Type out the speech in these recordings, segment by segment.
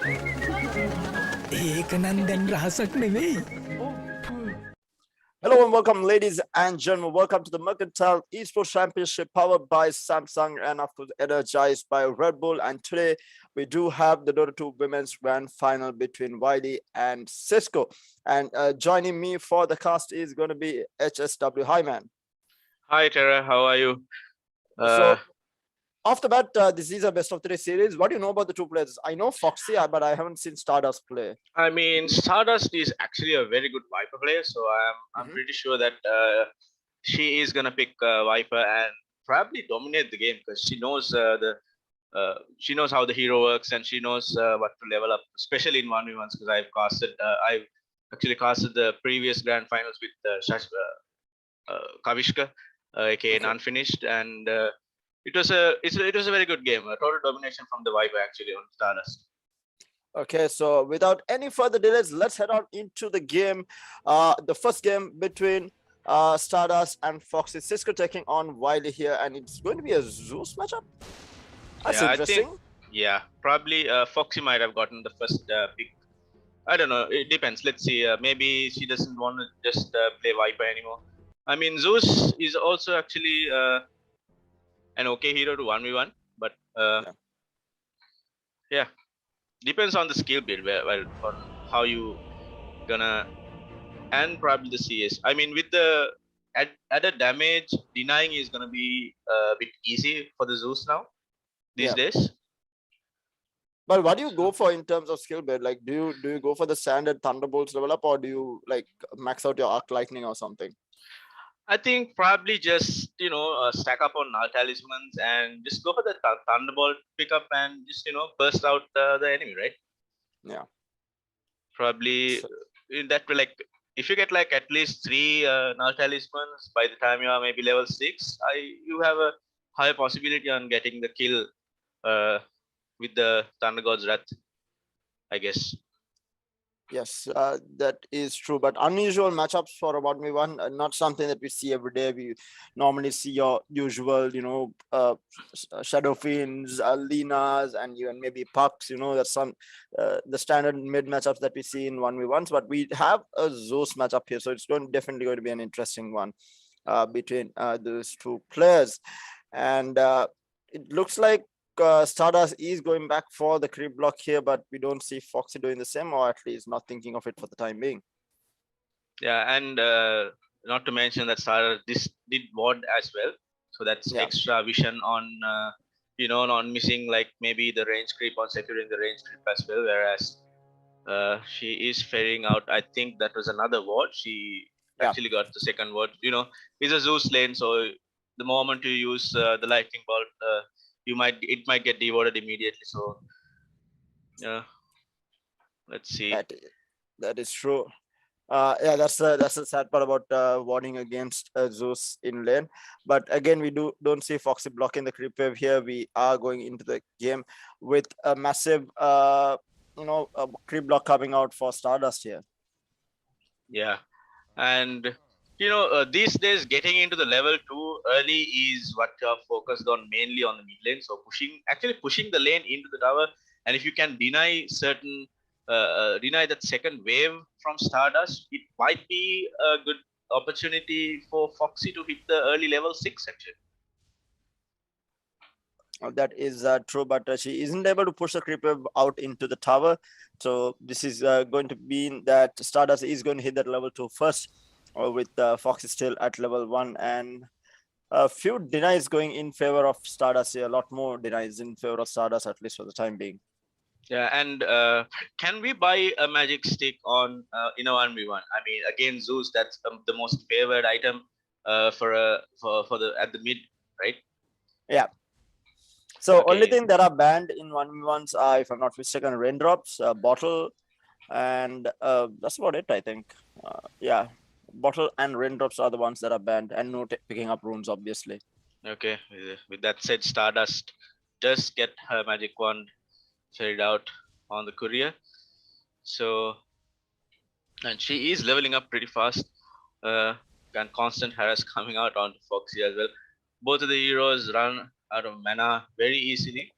एक नंदन रहा सकने में Hello and welcome, ladies and gentlemen. Welcome to the Mercantile Esports Championship powered by Samsung and of course energized by Red Bull. And today we do have the Dota 2 Women's Grand Final between Wiley and Sysco. And joining me for the cast is going to be HSW. Hi, man. Hi, Tara. How are you? So off the bat, this is a best of 3 series. What do you know about the two players? I know FoXy, but I haven't seen Stardust play. I mean, Stardust is actually a very good Viper player, so I'm pretty sure that she is gonna pick Viper and probably dominate the game because she knows she knows how the hero works and she knows what to level up, especially in 1v1s. Because I've actually casted the previous grand finals with Kavishka, aka Unfinished, and it was a very good game. A total domination from the Viper actually on Stardust. Okay, so without any further delays, let's head on into the game. The first game between Stardust and FoXy. Sysco taking on Wiley here, and it's going to be a Zeus matchup. That's interesting. Probably FoXy might have gotten the first pick. I don't know. It depends. Let's see. Maybe she doesn't want to just play Viper anymore. I mean, Zeus is also actually an okay hero to 1v1, but yeah, depends on the skill build, on how you gonna, and probably the CS. I mean, with the added damage, denying is gonna be a bit easy for the Zeus now these days. But what do you go for in terms of skill build? Like, do you go for the standard Thunderbolts level up, or do you like max out your Arc Lightning or something? I think probably just stack up on Null Talismans and just go for the Thunderbolt pickup and just burst out the enemy, right? Yeah. Probably in that way, like if you get like at least 3 Null Talismans by the time you are maybe level 6, you have a higher possibility on getting the kill with the Thunder God's Wrath, I guess. Yes, that is true. But unusual matchups for a 1v1, not something that we see every day. We normally see your usual, Shadow Fiends, Linas, and even maybe Pucks. That's some the standard mid matchups that we see in 1v1s. But we have a Zeus matchup here, so it's definitely going to be an interesting one between those two players. And it looks like Stardust is going back for the creep block here, but we don't see FoXy doing the same, or at least not thinking of it for the time being. Yeah, and not to mention that Stardust did ward as well, so that's extra vision on on missing like maybe the range creep, on securing the range creep as well. Whereas she is ferrying out, I think that was another ward. She actually got the second ward. It's a Zeus lane, so the moment you use the lightning bolt, it might get dewarded immediately. So yeah, let's see. That is true. That's the sad part about warding against Zeus in lane. But again, we don't see FoXy blocking the creep wave here. We are going into the game with a massive creep block coming out for Stardust here. Yeah, and these days getting into the level 2 early is what you're focused on, mainly on the mid lane. So pushing the lane into the tower, and if you can deny that second wave from Stardust, it might be a good opportunity for FoXy to hit the early level 6 actually. That is true, but she isn't able to push the creep wave out into the tower. So this is going to mean that Stardust is going to hit that level 2 first, with FoXy still at level 1, and a few denies going in favor of Stardust here. A lot more denies in favor of Stardust, at least for the time being. Yeah, and can we buy a magic stick on in a 1v1? I mean, again, Zeus, that's the most favored item for at the mid, right? Yeah. So only thing that are banned in 1v1s are, if I'm not mistaken, raindrops, bottle, and that's about it, I think. Yeah, bottle and raindrops are the ones that are banned, and no picking up runes, obviously. Okay, with that said, Stardust does get her magic wand carried out on the courier. So, and she is leveling up pretty fast. And constant harass coming out onto FoXy as well. Both of the heroes run out of mana very easily.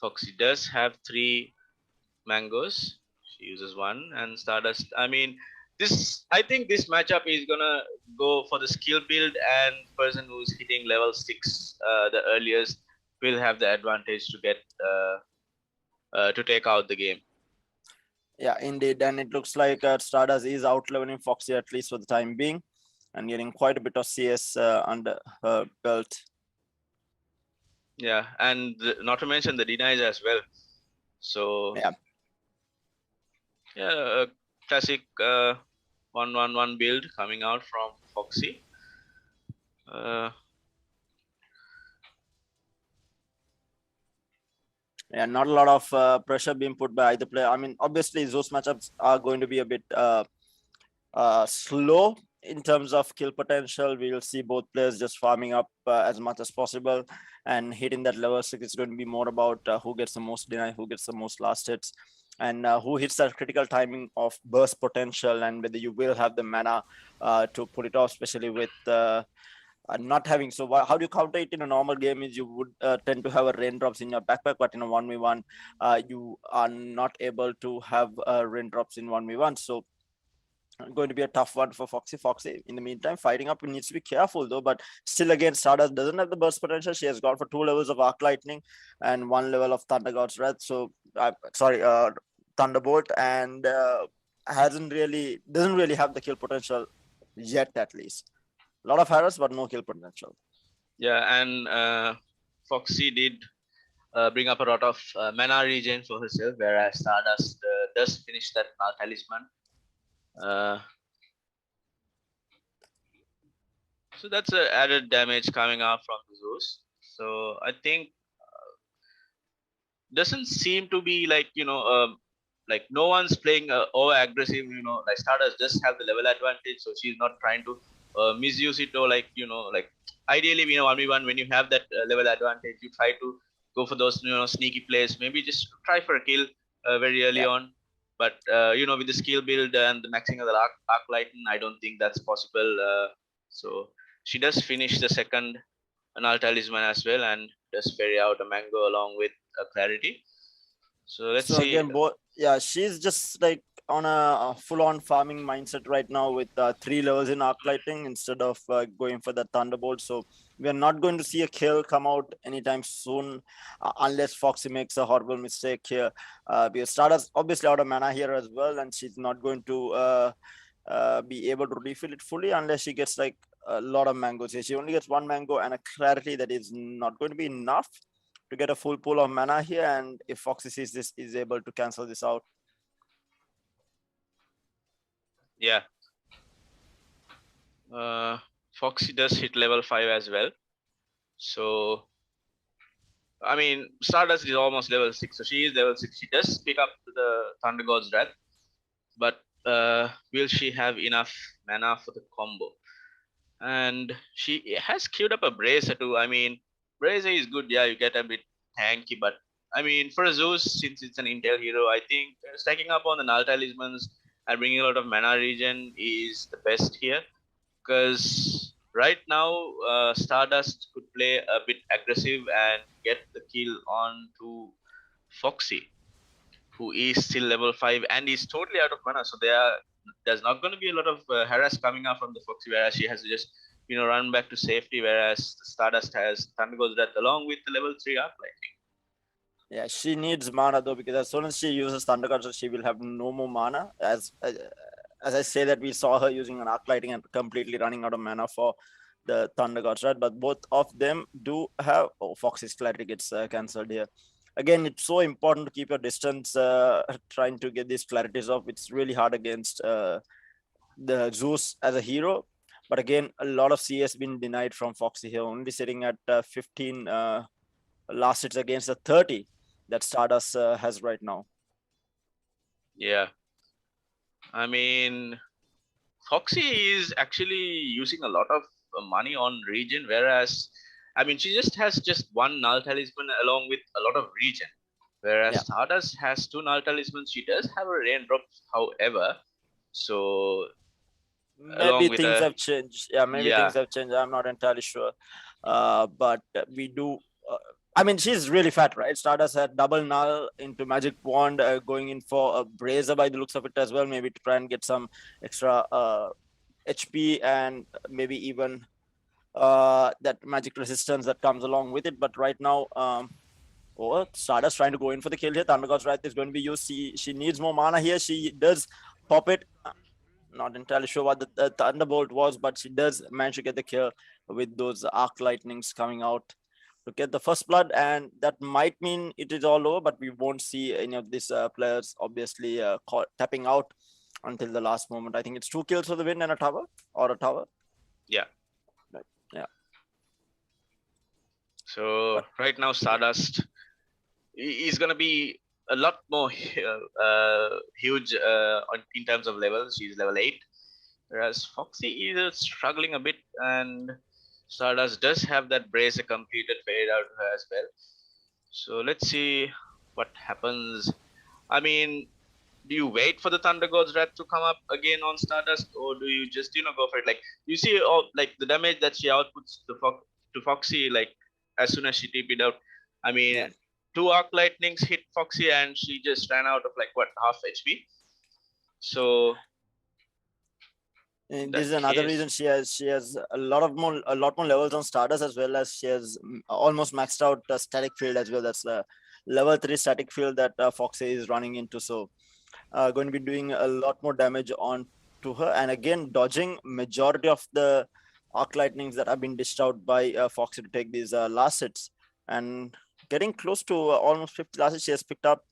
FoXy does have 3 mangoes. She uses one, and Stardust. I mean, I think this matchup is gonna go for the skill build, and person who's hitting level 6 the earliest will have the advantage to get to take out the game. Yeah, indeed. And it looks like Stardust is out-leveling FoXy, at least for the time being, and getting quite a bit of CS under her belt. Yeah, and not to mention the denies as well. So yeah, a classic 1-1-1 build coming out from FoXy. Yeah, not a lot of pressure being put by either player. I mean, obviously, those matchups are going to be a bit slow in terms of kill potential. We'll see both players just farming up as much as possible and hitting that level 6. It's going to be more about who gets the most deny, who gets the most last hits, and who hits that critical timing of burst potential, and whether you will have the mana to pull it off, especially with not having. So how do you counter it in a normal game is you would tend to have a raindrops in your backpack, but in a 1v1 you are not able to have raindrops in 1v1. So going to be a tough one for FoXy. In the meantime, fighting up, needs to be careful though, but still again, Stardust doesn't have the burst potential. She has gone for 2 levels of Arc Lightning and 1 level of Thunder God's Wrath. So Thunderbolt, and doesn't really have the kill potential yet, at least. A lot of harass, but no kill potential. Yeah, and FoXy did bring up a lot of mana regen for herself, whereas Stardust does finish that talisman. So that's added damage coming out from the Zeus. So I think doesn't seem to be like like no one's playing over aggressive. Like Stardust just have the level advantage, so she's not trying to misuse it, or like like ideally 1v1 when you have that level advantage, you try to go for those sneaky plays. Maybe just try for a kill very early on. But with the skill build and the maxing of the arc lightning, I don't think that's possible. So she does finish the second null talisman as well, and does ferry out a mango along with clarity. So let's see. Again, she's just like on a full-on farming mindset right now with 3 levels in Arc Lightning instead of going for the Thunderbolt. So we are not going to see a kill come out anytime soon unless FoXy makes a horrible mistake here. Because Stardust obviously out of mana here as well, and she's not going to be able to refill it fully unless she gets like a lot of mangoes. She only gets 1 mango and a clarity that is not going to be enough to get a full pool of mana here, and if FoXy sees this, is able to cancel this out. Yeah. FoXy does hit level 5 as well. So, I mean, Stardust is almost level 6, so she is level 6. She does pick up the Thunder God's Wrath, but will she have enough mana for the combo? And she has queued up a Bracer too. I mean, Bracer is good, yeah, you get a bit tanky, but I mean, for a Zeus, since it's an Intel hero, I think stacking up on the null talismans and bringing a lot of mana regen is the best here. Because right now, Stardust could play a bit aggressive and get the kill on to FoXy, who is still level 5 and is totally out of mana. So there's not going to be a lot of harass coming up from the FoXy, whereas she has to just run back to safety, whereas Stardust has Thunder God's Wrath along with the level 3 Arc Lightning. Yeah, she needs mana though, because as soon as she uses Thunder God's Wrath, she will have no more mana. As I say that, we saw her using an Arc Lightning and completely running out of mana for the Thunder God's Wrath, but both of them do have. Oh, FoXy's clarity gets cancelled here. Again, it's so important to keep your distance, trying to get these clarities off. It's really hard against the Zeus as a hero. But again, a lot of CS been denied from FoXy here, only sitting at 15 last hits against the 30 that Stardust has right now. Yeah. I mean, FoXy is actually using a lot of money on regen, whereas I mean, she just has just 1 null talisman along with a lot of regen. Whereas Stardust has 2 null talismans. She does have a raindrop, however. So maybe things have changed. Yeah, maybe things have changed. I'm not entirely sure. But we do I mean, she's really fat, right? Stardust had double null into Magic Wand, going in for a Brazier by the looks of it as well, maybe to try and get some extra HP and maybe even that magic resistance that comes along with it. But right now, Stardust trying to go in for the kill here. Thunder God's Wrath is going to be used. She needs more mana here. She does pop it. Not entirely sure what the Thunderbolt was, but she does manage to get the kill with those Arc Lightnings coming out to get the first blood, and that might mean it is all over, but we won't see any of these players obviously tapping out until the last moment. I think it's 2 kills for the win and a tower, or a tower. Yeah. Right. Yeah. So right now, Stardust is going to be a lot more huge in terms of levels. She's level 8, whereas FoXy is struggling a bit, and Stardust does have that Brazier completed fade out as well. So let's see what happens. I mean, do you wait for the Thunder God's Wrath to come up again on Stardust, or do you just go for it? Like, you see all like the damage that she outputs to FoXy, like as soon as she TP'd out. I mean, 2 Arc Lightnings hit FoXy and she just ran out of like what, half HP. So and this is another reason she has a lot more levels on Stardust, as well as she has almost maxed out static field as well. That's the level 3 static field that FoXy is running into. So going to be doing a lot more damage on to her, and again dodging majority of the Arc Lightnings that have been dished out by FoXy to take these last hits, and getting close to almost 50 last hits. She has picked up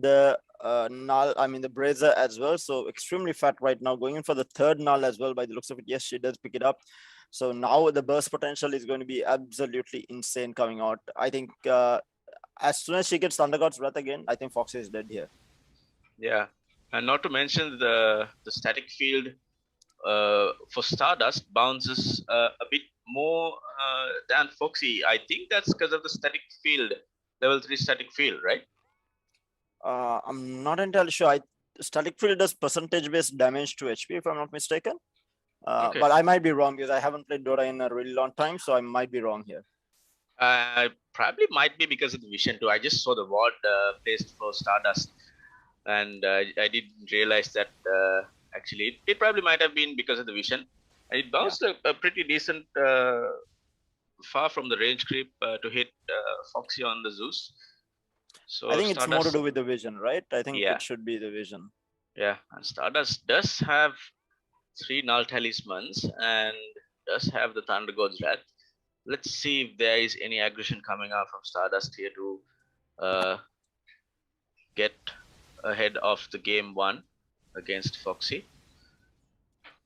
the null, I mean the Brazier as well, so extremely fat right now, going in for the 3rd null as well by the looks of it. Yes, she does pick it up. So now the burst potential is going to be absolutely insane coming out. I think as soon as she gets Thunder God's Wrath again, I think FoXy is dead here. Yeah, and not to mention the static field for Stardust bounces a bit more than FoXy. I think that's because of the static field, level 3 static field, right? I'm not entirely sure. Static field does percentage-based damage to HP, if I'm not mistaken. Okay. But I might be wrong, because I haven't played Dota in a really long time, so I might be wrong here. Probably might be because of the vision too. I just saw the ward placed for Stardust, and I didn't realize that actually it probably might have been because of the vision. It bounced a pretty decent far from the range creep to hit FoXy on the Zeus. So I think Stardust, it's more to do with the vision, right? I think it should be the vision. Yeah, and Stardust does have 3 null talismans and does have the Thunder God's Wrath. Let's see if there is any aggression coming out from Stardust here to get ahead of the game 1 against FoXy.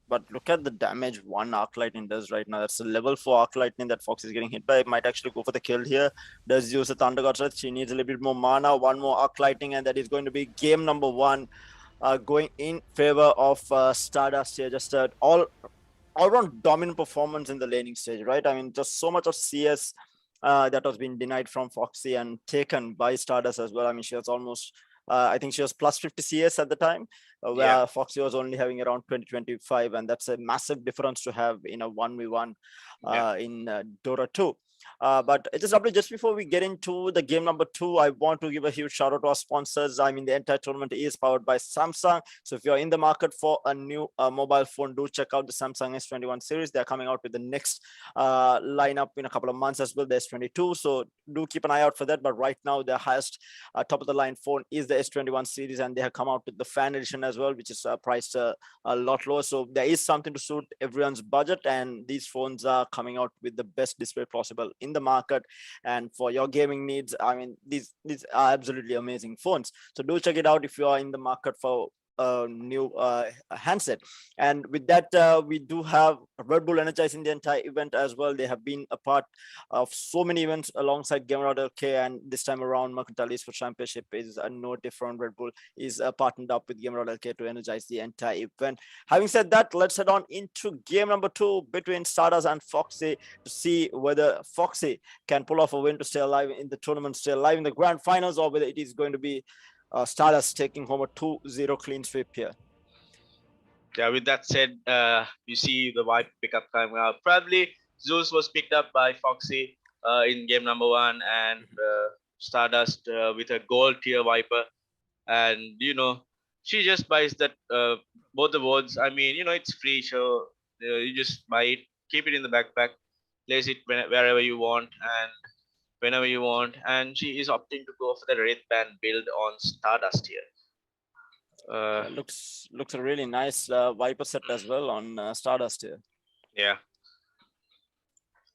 But look at the damage 1 Arc Lightning does right now. That's a level 4 Arc Lightning that FoXy is getting hit by. It might actually go for the kill here. Does use the Thunder God's Wrath. She needs a little bit more mana. 1 more Arc Lightning, and that is going to be game number 1 going in favor of Stardust here. Just all-round dominant performance in the laning stage, right? I mean, just so much of CS that was being denied from FoXy and taken by Stardust as well. I mean, she was almost... I think she was plus 50 CS at the time, where FoXy was only having around 20-25, and that's a massive difference to have in a 1v1 in Dota 2. But it is lovely. Just before we get into the game number 2, I want to give a huge shout out to our sponsors. I mean, the entire tournament is powered by Samsung. So if you're in the market for a new mobile phone, do check out the Samsung S21 series. They're coming out with the next lineup in a couple of months as well, the S22. So do keep an eye out for that. But right now, the highest top of the line phone is the S21 series, and they have come out with the fan edition as well, which is priced a lot lower. So there is something to suit everyone's budget, and these phones are coming out with the best display possible in the market. And for your gaming needs, I mean, these are absolutely amazing phones. So do check it out if you are in the market for a new handset. And with that, we do have Red Bull energizing the entire event as well. They have been a part of so many events alongside Gamer.LK, and this time around Mercantile Esports Championship is no different. Red Bull is partnered up with Gamer.LK to energize the entire event. Having said that, let's head on into game number 2 between Stardust and FoXy to see whether FoXy can pull off a win to stay alive in the tournament, stay alive in the grand finals, or whether it is going to be Stardust taking home a 2-0 clean sweep here. Yeah, with that said, you see the white pickup coming out. Probably Zeus was picked up by FoXy in game number 1, and Stardust with a gold tier Viper, and she just buys that both the wards. I mean, it's free, so you just buy it, keep it in the backpack, place it wherever you want and whenever you want, and she is opting to go for the Wraith Band build on Stardust here. Looks a really nice Viper set as well on Stardust here. Yeah.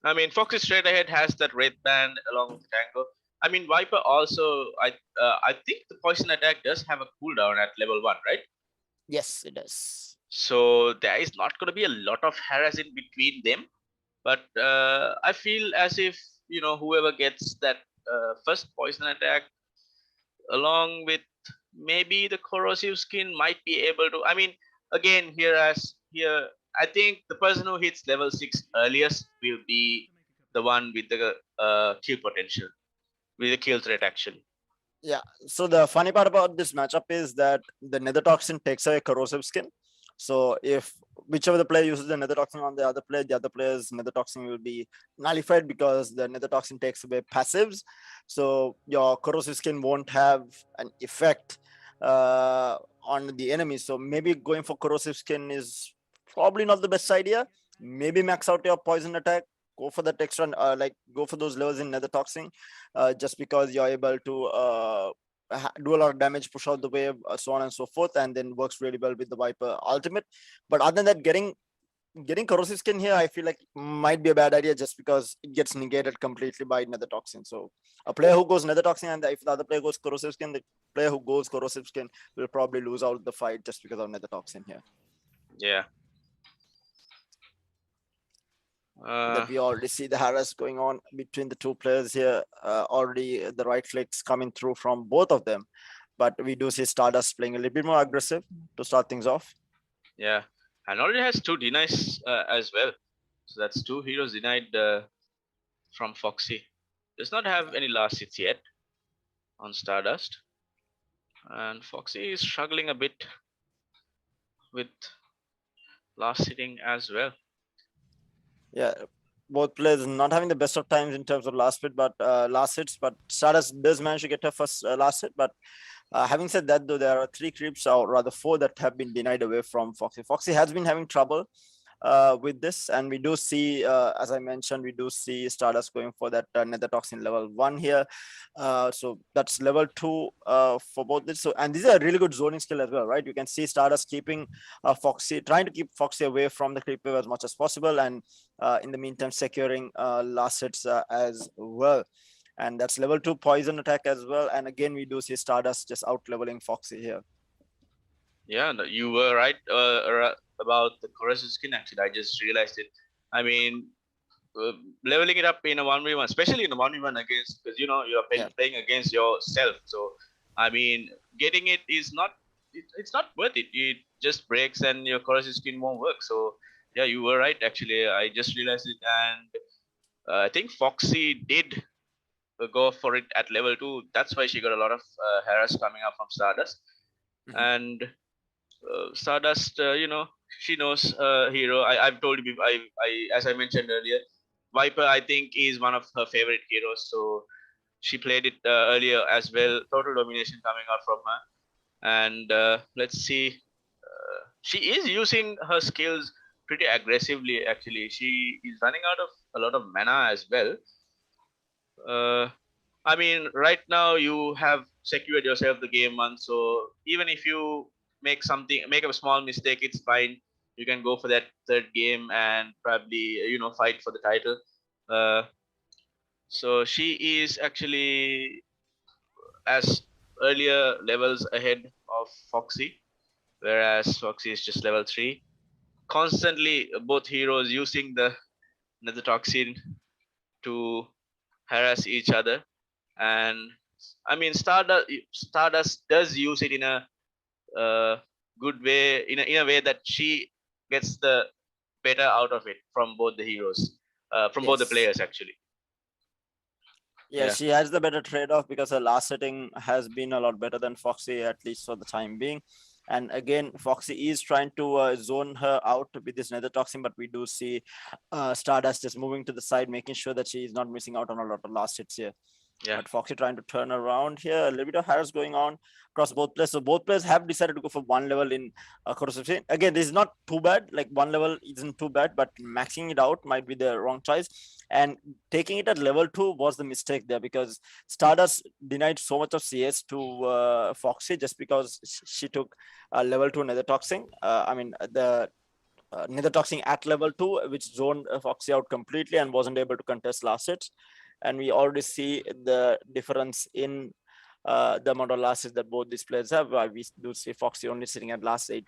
I mean, FoXy straight ahead has that Wraith Band along with Tango. I mean, Viper also, I think the poison attack does have a cooldown at level 1, right? Yes, it does. So there is not going to be a lot of harass in between them. But I feel as if, whoever gets that first poison attack along with maybe the corrosive skin might be able to, I mean, again, here, I think the person who hits level 6 earliest will be the one with the kill potential, with the kill threat actually. Yeah. So the funny part about this matchup is that the Nether Toxin takes away corrosive skin. So if whichever the player uses the Nether Toxin on the other player's Nether Toxin will be nullified because the Nether Toxin takes away passives. So your corrosive skin won't have an effect on the enemy. So maybe going for corrosive skin is probably not the best idea. Maybe max out your poison attack. Go for that extra, go for those levels in Nether Toxin, just because you're able to do a lot of damage, push out the wave, so on and so forth, and then works really well with the Viper ultimate. But other than that, getting corrosive skin here, I feel like might be a bad idea just because it gets negated completely by Nether Toxin. So a player who goes Nether Toxin and if the other player goes corrosive skin, the player who goes corrosive skin will probably lose out the fight just because of Nether Toxin here. Yeah. That we already see the harass going on between the two players here. Already the right clicks coming through from both of them, but we do see Stardust playing a little bit more aggressive to start things off. Yeah, and already has 2 denies as well. So that's 2 heroes denied from FoXy. Does not have any last hits yet on Stardust, and FoXy is struggling a bit with last hitting as well. Yeah, both players not having the best of times in terms of last hits, but Stardust does manage to get her first last hit. But having said that, though, there are 3 creeps, or rather 4, that have been denied away from FoXy. FoXy has been having trouble with this, and we do see, as I mentioned, we do see Stardust going for that Nether Toxin level 1 here. So that's level 2 for both this. So, and this is a really good zoning skill as well, right? You can see Stardust keeping FoXy, trying to keep FoXy away from the creep wave as much as possible, and in the meantime securing last hits as well. And that's level 2 poison attack as well. And again, we do see Stardust just out leveling FoXy here. Yeah, you were right about the corrosive skin. Actually, I just realized it. I mean, leveling it up in a 1v1, especially in a 1v1 against, because you're playing against yourself. So I mean, getting it is not, it's not worth it. It just breaks and your corrosive skin won't work. So yeah, you were right. Actually, I just realized it, and I think FoXy did go for it at level 2. That's why she got a lot of harass coming up from Stardust. And Stardust, she knows hero. I've told you before, as I mentioned earlier, Viper, I think, is one of her favorite heroes. So she played it earlier as well. Total domination coming out from her. And let's see. She is using her skills pretty aggressively, actually. She is running out of a lot of mana as well. I mean, right now you have secured yourself the game 1. So even if you make a small mistake, it's fine. You can go for that 3rd game and probably fight for the title. So she is actually as earlier levels ahead of FoXy, whereas FoXy is just level 3. Constantly both heroes using the Nether Toxin to harass each other. And I mean, Stardust does use it in a good way, in a way that she gets the better out of it from both the heroes, from both the players actually. Yeah, she has the better trade-off because her last setting has been a lot better than FoXy, at least for the time being. And again, FoXy is trying to zone her out with this nether toxin, but we do see Stardust just moving to the side, making sure that she is not missing out on a lot of last hits here. Yeah. But FoXy trying to turn around here. A little bit of harass going on across both players. So both players have decided to go for one level in Coruscant. Again, this is not too bad. Like one level isn't too bad, but maxing it out might be the wrong choice. And taking it at level 2 was the mistake there, because Stardust denied so much of CS to FoXy just because she took level 2 nether toxin. The nether toxin at level 2, which zoned FoXy out completely and wasn't able to contest last hits. And we already see the difference in the amount of last hits that both these players have. We do see FoXy only sitting at last 8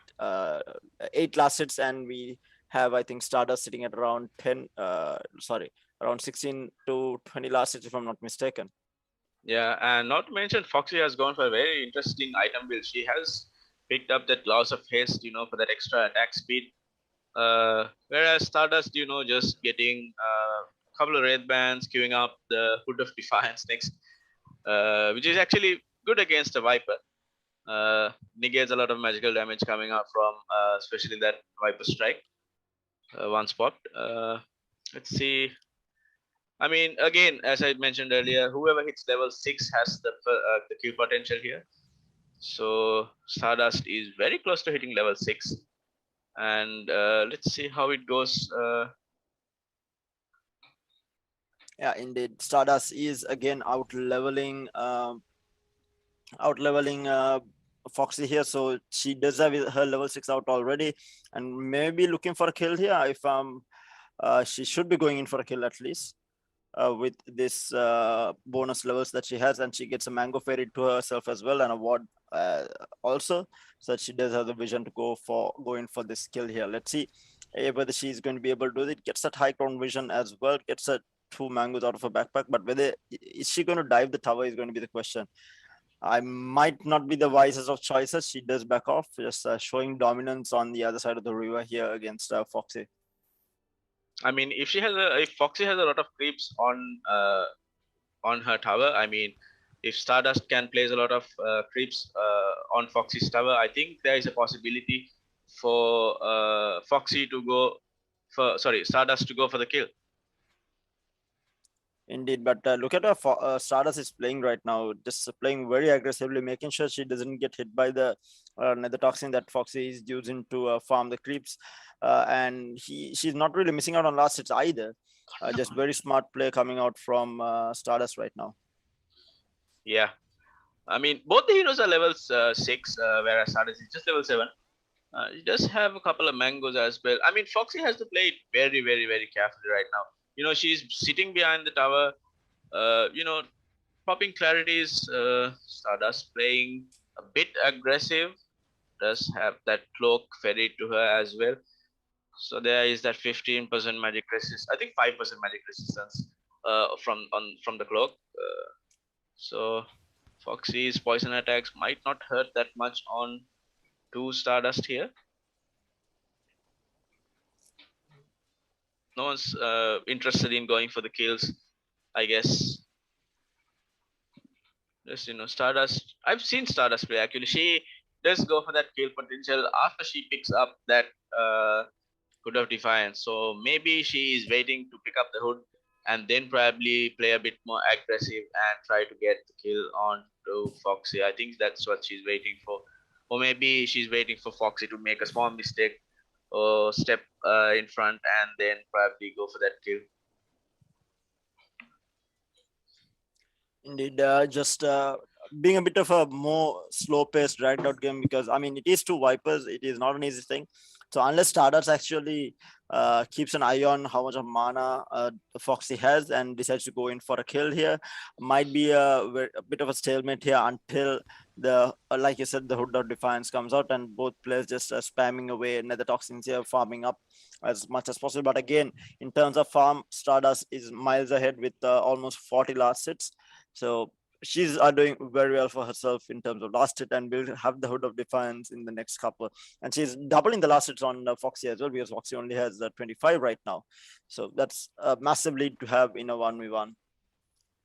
last hits, and we have, I think, Stardust sitting at around around 16 to 20 last hits, if I'm not mistaken. Yeah, and not to mention, FoXy has gone for a very interesting item build. She has picked up that loss of haste, for that extra attack speed. Whereas Stardust, just getting a couple of red bands, queuing up the Hood of Defiance next, which is actually good against a Viper. Negates a lot of magical damage coming up from especially that Viper strike once popped. Let's see. I mean, again, as I mentioned earlier, whoever hits level 6 has the kill potential here. So Stardust is very close to hitting level 6. And let's see how it goes. Yeah, indeed. Stardust is again out leveling FoXy here, so she does have her level 6 out already, and maybe looking for a kill here. If she should be going in for a kill at least with this bonus levels that she has, and she gets a mango fairy to herself as well, and a ward also, so she does have the vision to go in for this kill here. Let's see whether she's going to be able to do it. Gets that high ground vision as well, gets 2 mangoes out of her backpack, but whether is she going to dive the tower is going to be the question. I might not be the wisest of choices. She does back off, just showing dominance on the other side of the river here against FoXy. I mean, if FoXy has a lot of creeps on her tower, I mean, if Stardust can place a lot of creeps on FoXy's tower, I think there is a possibility for Stardust to go for the kill. Indeed, but look at how Stardust is playing right now, just playing very aggressively, making sure she doesn't get hit by the nether toxin that FoXy is using to farm the creeps. And she's not really missing out on last hits either. Just very smart play coming out from Stardust right now. Yeah. I mean, both the heroes are level 6, whereas Stardust is just level 7. He does have a couple of mangoes as well. I mean, FoXy has to play it very, very, very carefully right now. She's sitting behind the tower, popping clarities. Stardust playing a bit aggressive, does have that cloak ferried to her as well. So there is that 15% magic resistance. I think 5% magic resistance from the cloak. So FoXy's poison attacks might not hurt that much on 2 Stardust here. No one's interested in going for the kills, I guess. Just Stardust. I've seen Stardust play actually. She does go for that kill potential after she picks up that Hood of Defiance. So maybe she is waiting to pick up the hood and then probably play a bit more aggressive and try to get the kill on to FoXy. I think that's what she's waiting for. Or maybe she's waiting for FoXy to make a small mistake or step in front and then probably go for that kill. Indeed, just being a bit of a more slow-paced, dragged-out game, because I mean it is 2 Vipers. It is not an easy thing. So unless Stardust actually keeps an eye on how much of mana FoXy has and decides to go in for a kill here, might be a bit of a stalemate here until the like you said, the Hood of Defiance comes out and both players just spamming away nether toxins here, farming up as much as possible. But again, in terms of farm, Stardust is miles ahead with almost 40 last hits. So she's doing very well for herself in terms of last hit, and will have the Hood of Defiance in the next couple. And she's doubling the last hits on FoXy as well, because FoXy only has 25 right now. So that's a massive lead to have in a 1v1.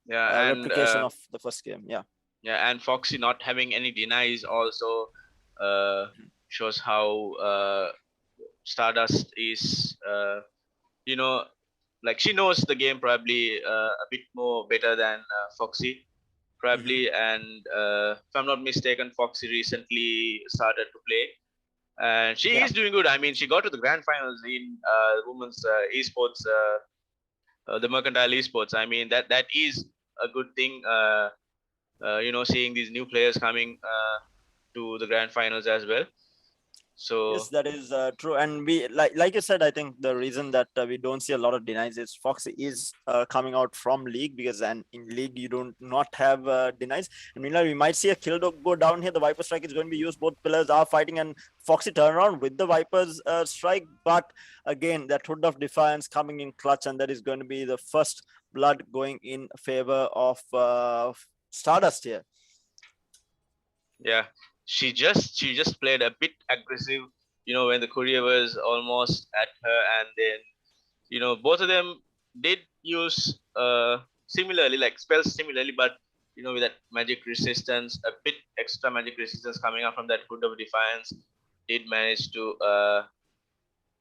Yeah, and replication of the first game. Yeah. Yeah, and FoXy not having any denies also shows how Stardust is, like she knows the game probably a bit more better than FoXy probably. And if I'm not mistaken, FoXy recently started to play, and she is doing good. I mean, she got to the grand finals in women's esports, the Mercantile Esports. I mean, that is a good thing. Seeing these new players coming to the grand finals as well. So yes, that is true. And we like you said, I think the reason that we don't see a lot of denies is FoXy is coming out from league, because in league you don't not have denies. And meanwhile, we might see a kill go down here. The Viper strike is going to be used. Both pillars are fighting, and FoXy turn around with the Viper's strike. But again, that Hood of Defiance coming in clutch, and that is going to be the first blood going in favor of Stardust here. Yeah, she just played a bit aggressive, when the courier was almost at her, and then both of them did use similarly, like spells similarly, but with that magic resistance, a bit extra magic resistance coming out from that Hood of Defiance, did manage to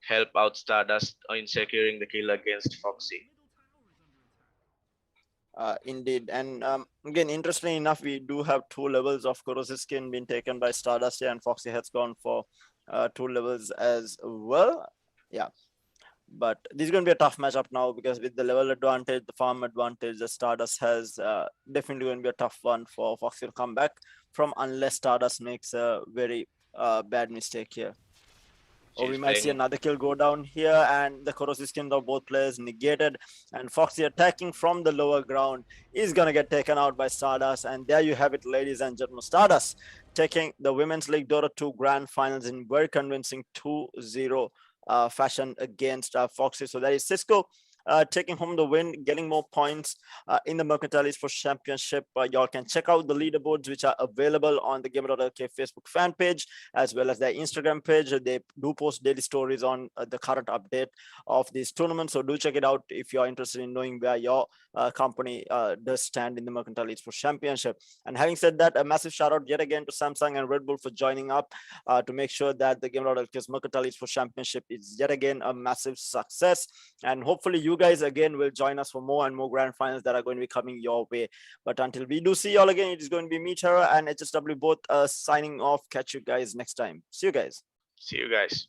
help out Stardust in securing the kill against FoXy. Indeed. And again, interestingly enough, we do have 2 levels of corrosive skin being taken by Stardust here, and FoXy has gone for 2 levels as well. Yeah, but this is going to be a tough matchup now, because with the level advantage, the farm advantage, the Stardust has definitely going to be a tough one for FoXy to come back from, unless Stardust makes a very bad mistake here. Or we might see another kill go down here, and the corrosive skins of both players negated, and FoXy attacking from the lower ground is going to get taken out by Stardust. And there you have it, ladies and gentlemen. Stardust taking the Women's League Dota 2 Grand Finals in very convincing 2-0 fashion against FoXy. So that is Sysco taking home the win, getting more points in the Mercantile Esports Championship. Y'all can check out the leaderboards, which are available on the Gamer.LK Facebook fan page, as well as their Instagram page. They do post daily stories on the current update of this tournament. So do check it out if you're interested in knowing where your company does stand in the Mercantile Esports Championship. And having said that, a massive shout out yet again to Samsung and Red Bull for joining up to make sure that the Gamer.LK's Mercantile Esports Championship is yet again a massive success. And hopefully you guys again will join us for more and more grand finals that are going to be coming your way. But until we do see y'all again, it is going to be me, Tara, and HSW both signing off. Catch you guys next time. See you guys. See you guys.